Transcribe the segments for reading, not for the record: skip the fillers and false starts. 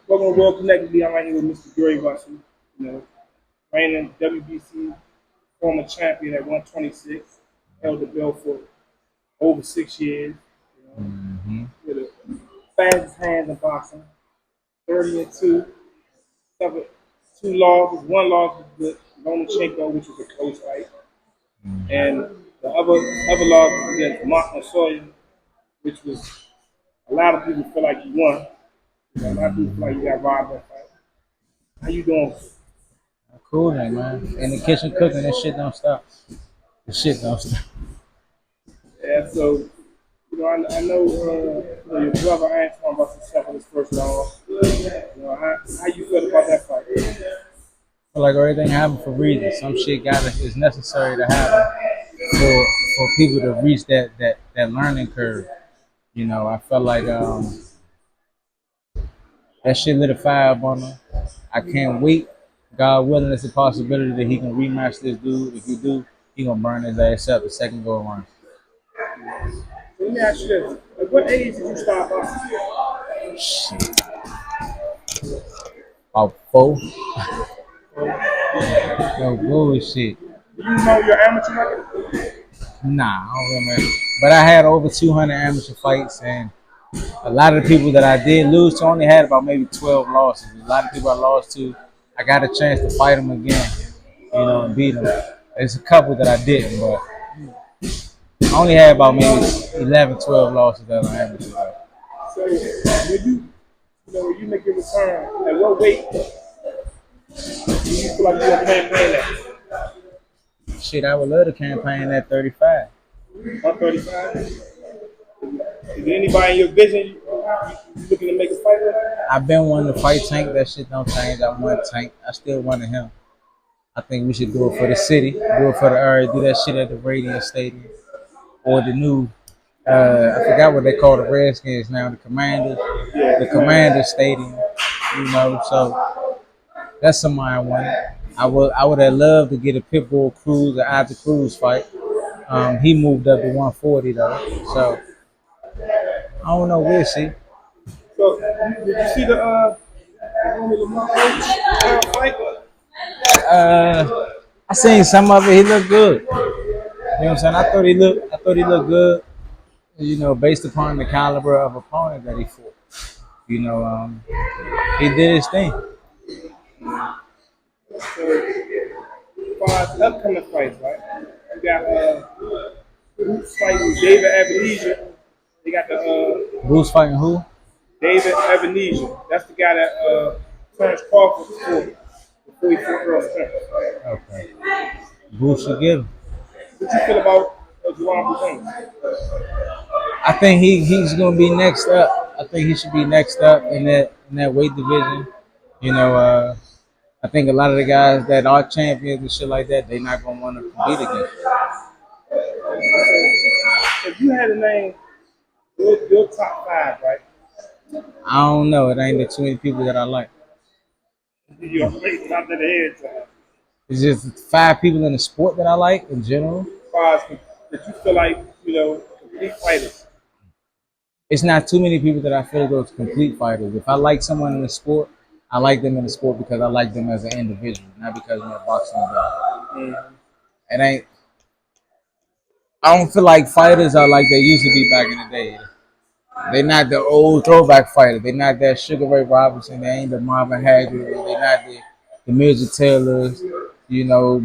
Welcome to World Connected. I'm right here with Mr. Gary Russell, reigning WBC former champion at 126, held the belt for over 6 years. Hmm. With the fastest hands in boxing, 30-2, suffered two losses. One loss was with Lomachenko, which was a close fight, and the other loss was against Mark Sawyer, which was a lot of people feel like he won. A lot of people feel like he got robbed that fight. How you doing? Cool then, man. In the kitchen cooking, that shit don't stop. The shit don't stop. Yeah, so I know your brother Antuanne about to suffer his first loss. How you feel about that fight? Feel like everything happened for reasons. Some shit is necessary to happen for people to reach that learning curve. I felt like that shit lit a fire up on him. I can't wait. God willing, it's a possibility that he can rematch this dude. If he do, he gonna burn his ass up the second go around. Let me ask you this: at what age did you start boxing? Shit. About four. No bullshit. Do you know your amateur record? Nah, I don't remember. But I had over 200 amateur fights, and a lot of the people that I did lose to only had about maybe 12 losses. A lot of people I lost to, I got a chance to fight them again, and beat them. There's a couple that I didn't, but I only had about maybe 11, 12 losses that I amateur. So when you make your return, at what weight do you feel like you're campaign at? Shit, I would love to campaign at 35. 135. Is there anybody in your vision you looking to make a fight with? I've been wanting to fight Tank. That shit don't change. I want Tank. I still wanted him. I think we should do it for the city, do it for the area, do that shit at the Radiant Stadium or the new. I forgot what they call the Redskins now, the Commander Stadium. So that's somebody I wanted. I would have loved to get a Pitbull Cruz or Isaac Cruz fight. He moved up to 140 though, so I don't know. We'll see. So did you see the Romy Lamar fight? I seen some of it. He looked good. You know what I'm saying? I thought he looked good. Based upon the caliber of opponent that he fought. He did his thing. So far as upcoming fights, right? You got Boots fighting David Ebenezer. They got the Bruce fighting who? David Ebenezer. That's the guy that Terrence Crawford before he fought Earl Spence. Okay. Bruce should get him. What you feel about Juwan Boutin? I think he's gonna be next up. I think he should be next up in that weight division. You know, I think a lot of the guys that are champions and shit like that, they're not gonna want to compete against. If you had to name your top five, right? I don't know. It ain't too many people that I like. You're straight top of the head. It's just 5 people in the sport that I like in general. As far as that you feel like, complete fighters. It's not too many people that I feel go to complete fighters. If I like someone in the sport, I like them in the sport because I like them as an individual, not because they're a boxing guy. It ain't. I don't feel like fighters are like they used to be back in the day. They're not the old throwback fighter. They're not that Sugar Ray Robinson. They ain't the Marvin Hagler. They're not the Midget Taylors.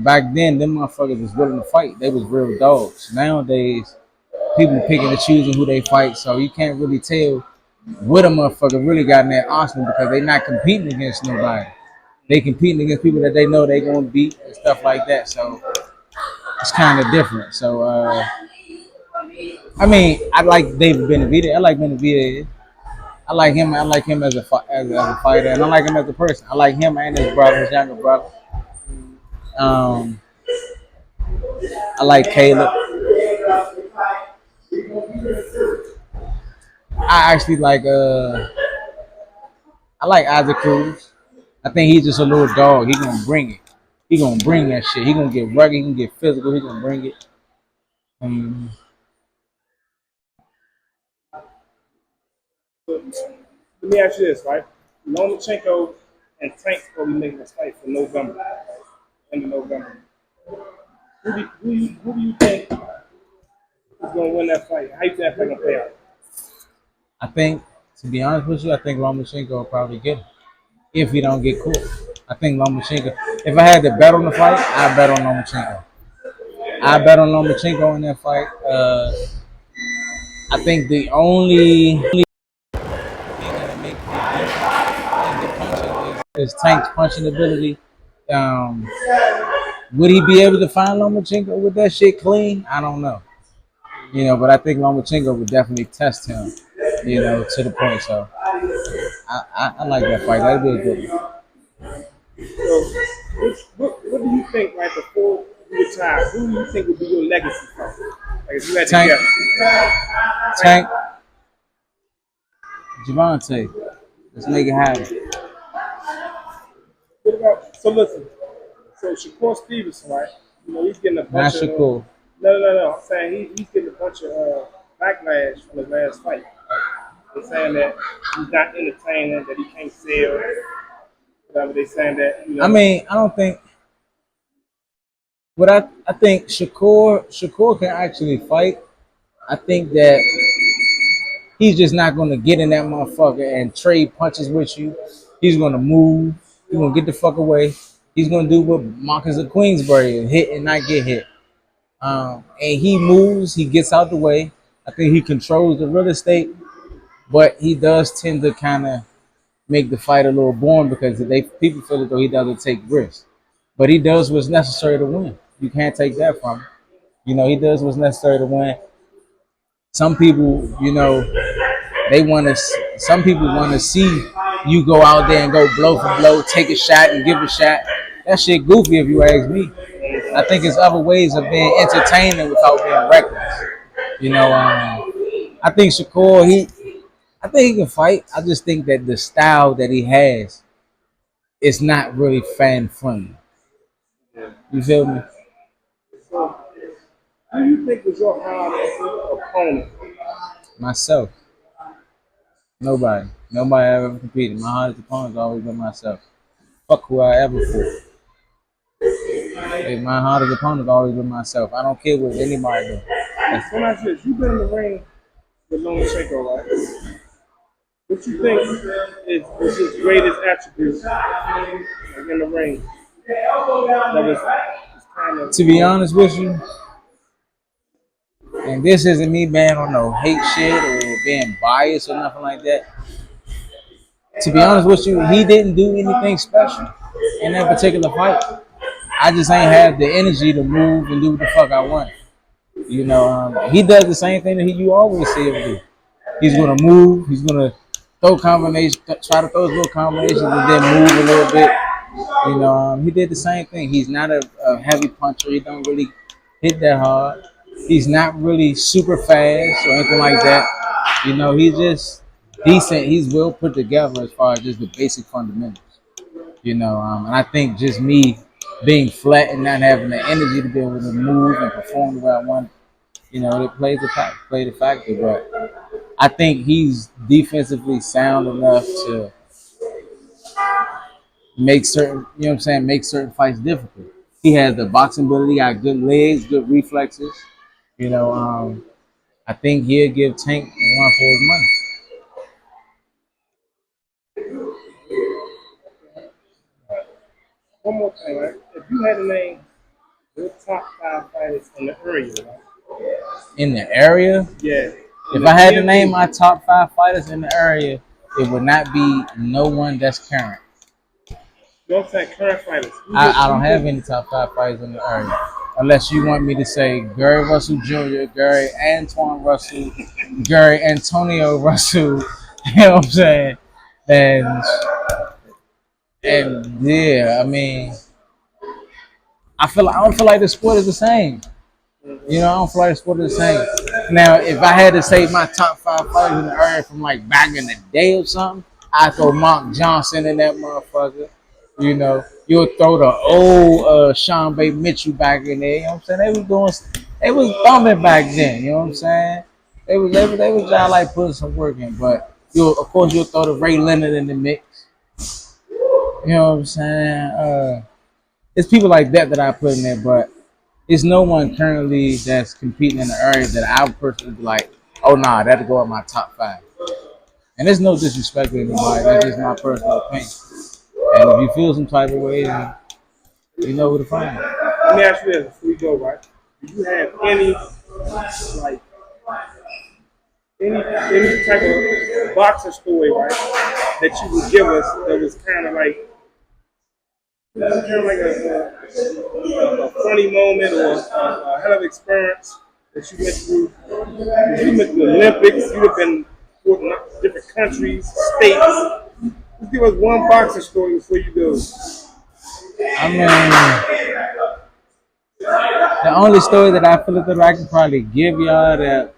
Back then, them motherfuckers was willing to fight. They was real dogs. Nowadays, people picking and choosing who they fight, so you can't really tell what a motherfucker really got in their arsenal because they not competing against nobody. They competing against people that they know they gonna beat and stuff like that. So it's kind of different. So I like David Benavidez. I like Benavidez. I like him. I like him as a fighter, and I like him as a person. I like him and his brother, his younger brother. Um, I like Caleb. I actually like I like Isaac Cruz. I think he's just a little dog. He gonna bring it. He gonna bring that shit. He gonna get rugged. He gonna get physical. He gonna bring it. Um, Let me ask you this, right? Lomachenko and Tank will be making a fight for November, right? End of November. Who do you think is gonna win that fight? How you think that fight gonna play out? I think, to be honest with you, I think Lomachenko will probably get him if he don't get caught. I think Lomachenko. If I had to bet on the fight, I bet on Lomachenko. I bet on Lomachenko in that fight. I think the only thing that make the punching is Tank's punching ability. Um, would he be able to find Lomachenko with that shit clean? I don't know. But I think Lomachenko would definitely test him, to the point. So I like that fight. That'd be a good one. So, what do you think, right before you retire? Who do you think would be your legacy fight? Like if you had to Tank, guess. Tank, Javante. Let's make it happen. What about, so listen, so Shakur Stevenson, right? He's getting a Not bunch of Shakur. no. I'm saying he's getting a bunch of backlash from his last fight. They're saying that he's not entertaining, that he can't sell. Whatever they saying that. I mean, I don't think. What I think Shakur can actually fight. I think that he's just not going to get in that motherfucker and trade punches with you. He's going to move. He's going to get the fuck away. He's going to do what Marcus of Queensbury and hit and not get hit. And he moves. He gets out the way. I think he controls the real estate, but he does tend to kind of make the fight a little boring because people feel as though he doesn't take risks. But he does what's necessary to win. You can't take that from him. He does what's necessary to win. Some people, some people want to see you go out there and go blow for blow, take a shot and give a shot. That shit goofy if you ask me. I think there's other ways of being entertaining without being reckless. I think Shakur, I think he can fight. I just think that the style that he has is not really fan friendly. You feel me? So, who do you think was your hardest opponent? Myself. Nobody. Nobody ever competed. My hardest opponent's always been myself. Fuck who I ever fought. My hardest opponent's always been myself. I don't care what anybody do. When I said you've been in the ring with Lomachenko, right? What you think is his greatest attribute in the ring? That was kind of. To be honest with you, and this isn't me being on no hate shit or being biased or nothing like that. To be honest with you, he didn't do anything special in that particular fight. I just ain't have the energy to move and do what the fuck I want. He does the same thing that you always see him do. He's gonna move. He's gonna throw combinations, try to throw his little combinations, and then move a little bit. He did the same thing. He's not a heavy puncher. He don't really hit that hard. He's not really super fast or anything like that. He's just decent. He's well put together as far as just the basic fundamentals. And I think just me being flat and not having the energy to be able to move and perform the way I want, it played a factor. But I think he's defensively sound enough to make certain fights difficult. He has the boxing ability, got good legs, good reflexes. I think he'll give Tank a run for his money. One more thing, right? If you had to name your top 5 fighters in the area, right? In the area? Yeah. If I had to name my top 5 fighters in the area, it would not be no one that's current. Don't say current fighters. I don't have any top 5 fighters in the area. Unless you want me to say Gary Russell Jr., Gary Antuanne Russell, Gary Antonio Russell, you know what I'm saying? And yeah, I mean, I don't feel like the sport is the same. I don't feel like the sport is the same. Now, if I had to say my top 5 fighters in the area from like back in the day or something, I'd throw Mark Johnson in that motherfucker. You'll throw the old Sean Bay Mitchell back in there. You know what I'm saying? They was thumbing back then. You know what I'm saying? They was trying like putting some work in. But Of course, you'll throw the Ray Leonard in the mix. You know what I'm saying? It's people like that I put in there, but it's no one currently that's competing in the area that I would personally be like, oh nah, that'll go in my top 5. And there's no disrespect to anybody. That's just my personal opinion. And if you feel some type of way, then you know where to find me. Let me ask you this before we go, right? Do you have any like any type of boxing story, right, that you would give us that was kind of like a funny moment or a hell of experience that you went through? You went to the Olympics. You have been for different countries, states. Just give us one boxing story before you go. I mean, the only story that I feel that I can probably give y'all that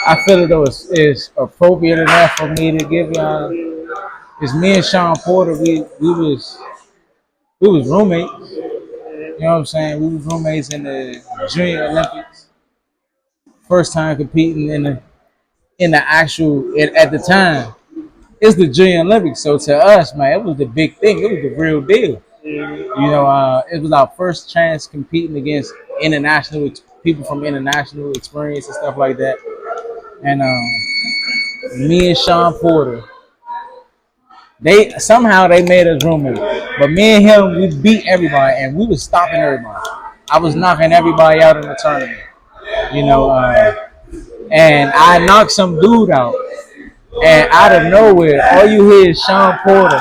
I feel that is appropriate enough for me to give y'all is me and Sean Porter. We was roommates. You know what I'm saying? We was roommates in the Junior Olympics. First time competing in the actual at the time. It's the Junior Olympics, so to us, man, it was the big thing. It was the real deal. You know, it was our first chance competing against international people from international experience and stuff like that. And me and Sean Porter, they made us roommates, but me and him, we beat everybody, and we was stopping everybody. I was knocking everybody out in the tournament. You know, and I knocked some dude out. And out of nowhere, all you hear is Sean Porter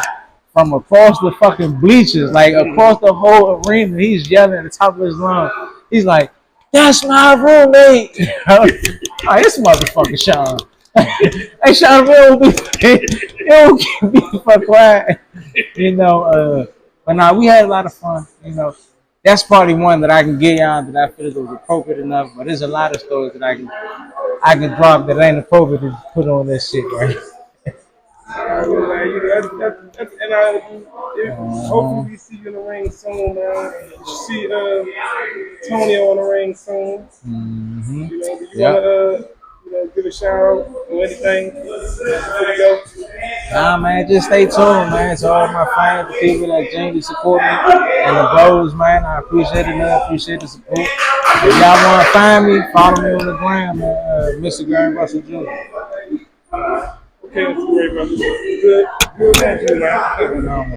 from across the fucking bleachers, like across the whole arena. He's yelling at the top of his lungs. He's like, "That's my roommate!" Like, this motherfucker Sean. Hey, Sean, you don't be the fuck quiet. You know, but nah, we had a lot of fun. You know, that's probably one that I can get y'all that I feel was appropriate enough. But there's a lot of stories that I can drop that ain't appropriate to put on this shit, right? Hopefully we see you in the ring soon, man. See Tonio in the ring soon. Mm-hmm. You know, do you wanna give a shout out or anything before we go? Nah, man, just stay tuned, man. To all my fans, the people that genuinely support me, and the bros, man. I appreciate it, man. Appreciate the support. If y'all want to find me, follow me on the gram, man. Mr. Graham Russell Jr. Okay, that's great, brother. Good. Good, man.